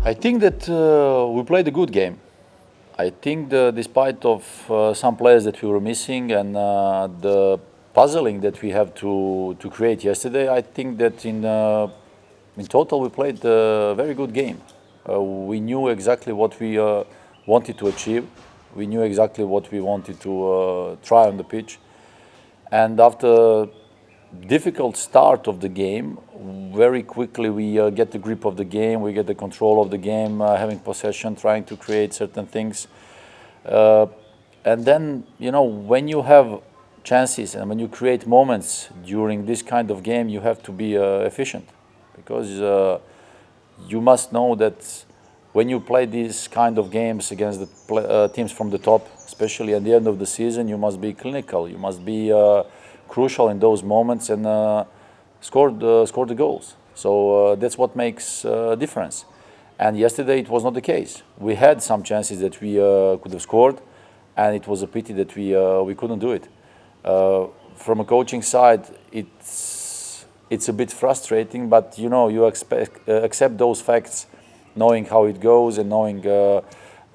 I think that we played a good game. I think despite of some players that we were missing and the puzzling that we have to create yesterday, I think that in total we played a very good game. We knew exactly what we wanted to achieve. We knew exactly what we wanted to try on the pitch. And after difficult start of the game, very quickly we get the grip of the game, we get the control of the game, having possession, trying to create certain things. And then, you know, when you have chances and when you create moments during this kind of game, you have to be efficient, because you must know that when you play these kind of games against the teams from the top, especially at the end of the season, you must be clinical, you must be crucial in those moments and score the goals. So that's what makes a difference. And yesterday it was not the case. We had some chances that we could have scored, and it was a pity that we couldn't do it. From a coaching side, it's a bit frustrating, but you know, you accept those facts, knowing how it goes and knowing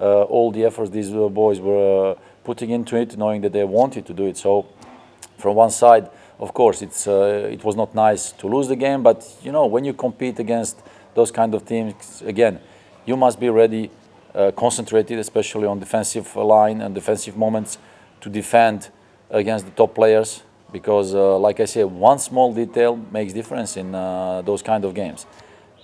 all the efforts these boys were putting into it, knowing that they wanted to do it. So from one side, of course, it was not nice to lose the game, but you know, when you compete against those kind of teams, again, you must be ready, concentrated, especially on defensive line and defensive moments, to defend against the top players, because like I said, one small detail makes difference in those kind of games.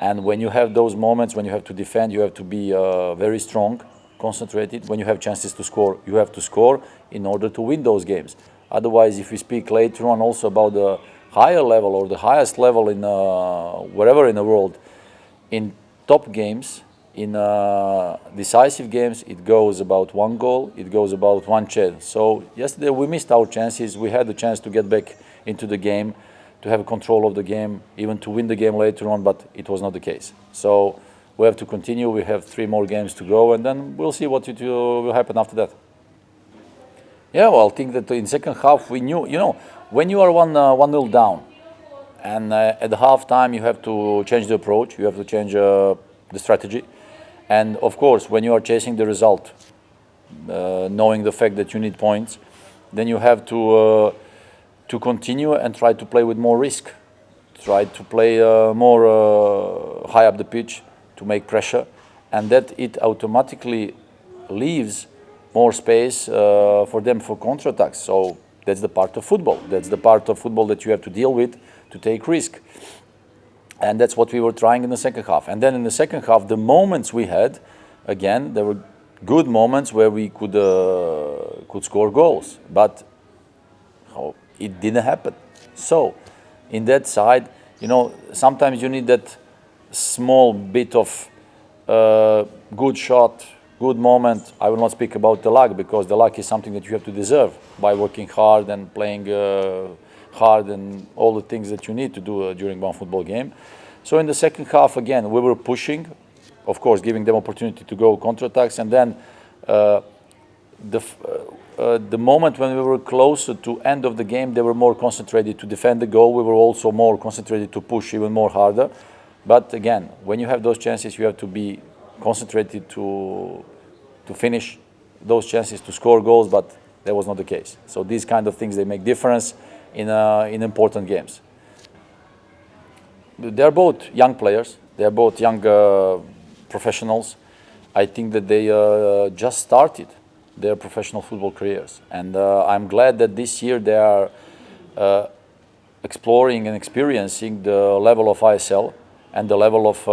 And when you have those moments, when you have to defend, you have to be very strong, concentrated. When you have chances to score, you have to score in order to win those games. Otherwise, if we speak later on also about the higher level or the highest level in wherever in the world, in top games, in decisive games, it goes about one goal, it goes about one chance. So yesterday we missed our chances. We had the chance to get back into the game, to have control of the game, even to win the game later on, but it was not the case. So we have to continue. We have 3 more games to go, and then we'll see what will happen after that. Yeah, well, I think that in second half we knew, you know, when you are 1-0 down, and at the half time you have to change the approach, you have to change the strategy. And of course, when you are chasing the result, knowing the fact that you need points, then you have to continue and try to play with more risk, try to play more high up the pitch, to make pressure, and that it automatically leaves more space for them for counterattacks. So that's the part of football. That's the part of football that you have to deal with, to take risk. And that's what we were trying in the second half. And then in the second half, the moments we had, again, there were good moments where we could score goals, but it didn't happen. So in that side, you know, sometimes you need that small bit of good shot, good moment. I will not speak about the luck, because the luck is something that you have to deserve by working hard and playing hard and all the things that you need to do during one football game. So in the second half, again, we were pushing, of course, giving them opportunity to go counterattacks, and then the moment when we were closer to end of the game, they were more concentrated to defend the goal. We were also more concentrated to push even more harder. But again, when you have those chances, you have to be concentrated to finish those chances, to score goals, but that was not the case. So these kind of things, they make difference in important games. They are both young players. They are both young professionals. I think that they just started their professional football careers, and I'm glad that this year they are exploring and experiencing the level of ISL and the level of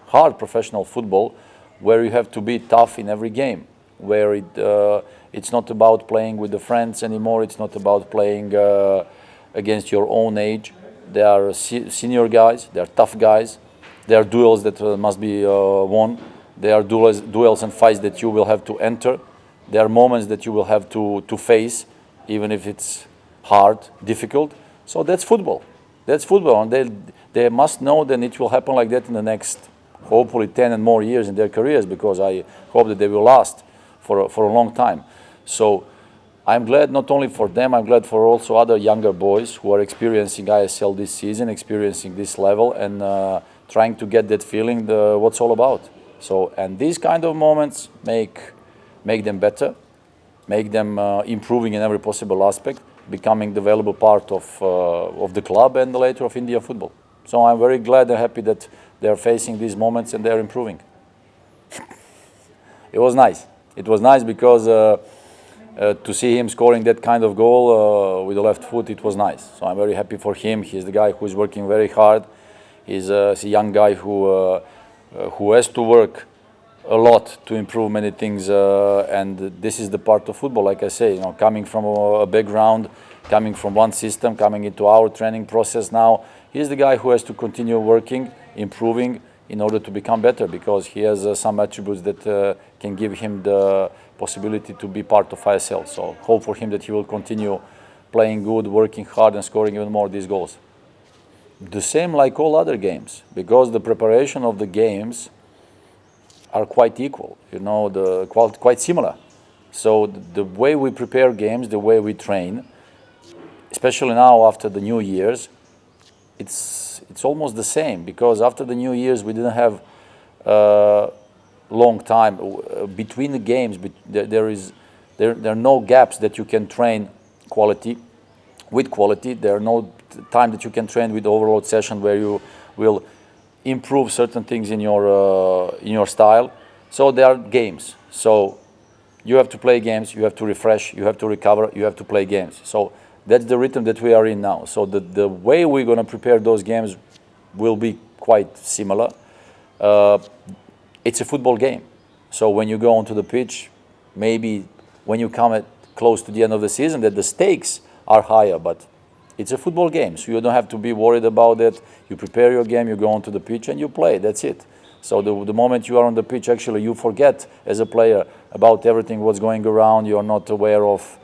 hard professional football, where you have to be tough in every game, where it's not about playing with the friends anymore, it's not about playing against your own age. They are senior guys, they are tough guys, there are duels that must be won, there are duels and fights that you will have to enter, there are moments that you will have to face, even if it's hard, difficult. So that's football. That's football, and they must know that it will happen like that in the next, hopefully 10 and more years in their careers, because I hope that they will last for a long time. So I'm glad not only for them, I'm glad for also other younger boys who are experiencing ISL this season, experiencing this level, and trying to get that feeling, what's all about. So, and these kind of moments make them better, make them improving in every possible aspect, becoming the valuable part of the club and later of India football. So I'm very glad and happy that they are facing these moments and they are improving. It was nice. It was nice because to see him scoring that kind of goal with the left foot, it was nice. So I'm very happy for him. He's the guy who is working very hard. He's a young guy who has to work a lot to improve many things, and this is the part of football, like I say, you know, coming from a background, coming from one system, coming into our training process now, he's the guy who has to continue working, improving in order to become better, because he has some attributes that can give him the possibility to be part of ISL. So hope for him that he will continue playing good, working hard and scoring even more these goals. The same like all other games, because the preparation of the games are quite equal, you know, quite similar. So the way we prepare games, the way we train, especially now after the New Year's, it's almost the same, because after the New Year's we didn't have long time between the games. There are no gaps that you can train with quality. There are no time that you can train with overload session where you will improve certain things in your style. So there are games. So you have to play games, you have to refresh, you have to recover, you have to play games. So that's the rhythm that we are in now. So the way we're going to prepare those games will be quite similar. It's a football game. So when you go onto the pitch, maybe when you come close to the end of the season, that the stakes are higher, but it's a football game, so you don't have to be worried about it. You prepare your game, you go onto the pitch and you play, that's it. So the moment you are on the pitch, actually you forget as a player about everything what's going around. You're not aware of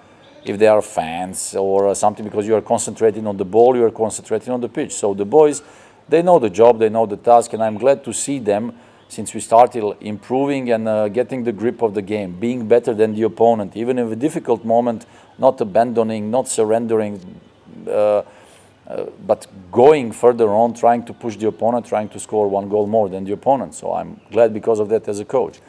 if there are fans or something, because you are concentrating on the ball, you are concentrating on the pitch. So the boys, they know the job, they know the task, and I'm glad to see them, since we started improving and getting the grip of the game, being better than the opponent, even in a difficult moment, not abandoning, not surrendering, but going further on, trying to push the opponent, trying to score one goal more than the opponent. So I'm glad because of that as a coach.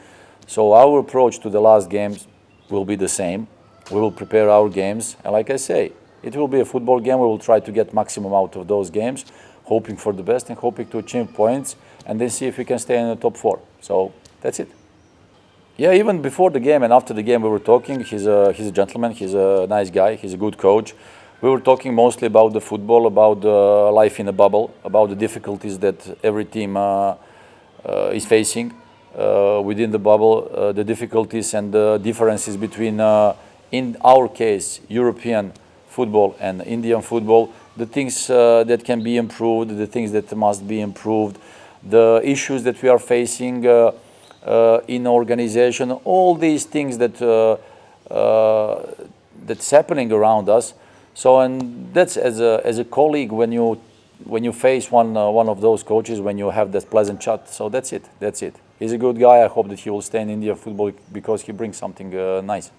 So our approach to the last games will be the same. We will prepare our games, and like I say, it will be a football game. We will try to get maximum out of those games, hoping for the best and hoping to achieve points, and then see if we can stay in the top 4. So that's it. Yeah, even before the game and after the game we were talking. He's a gentleman, he's a nice guy, he's a good coach. We were talking mostly about the football, about life in a bubble, about the difficulties that every team is facing within the bubble, the difficulties and the differences between, in our case, European football and Indian football, the things that can be improved, the things that must be improved, the issues that we are facing in organization, all these things that that's happening around us. So, and that's as a colleague, when you face one of those coaches, when you have that pleasant chat. So that's it. He's a good guy. I hope that he will stay in India football because he brings something nice.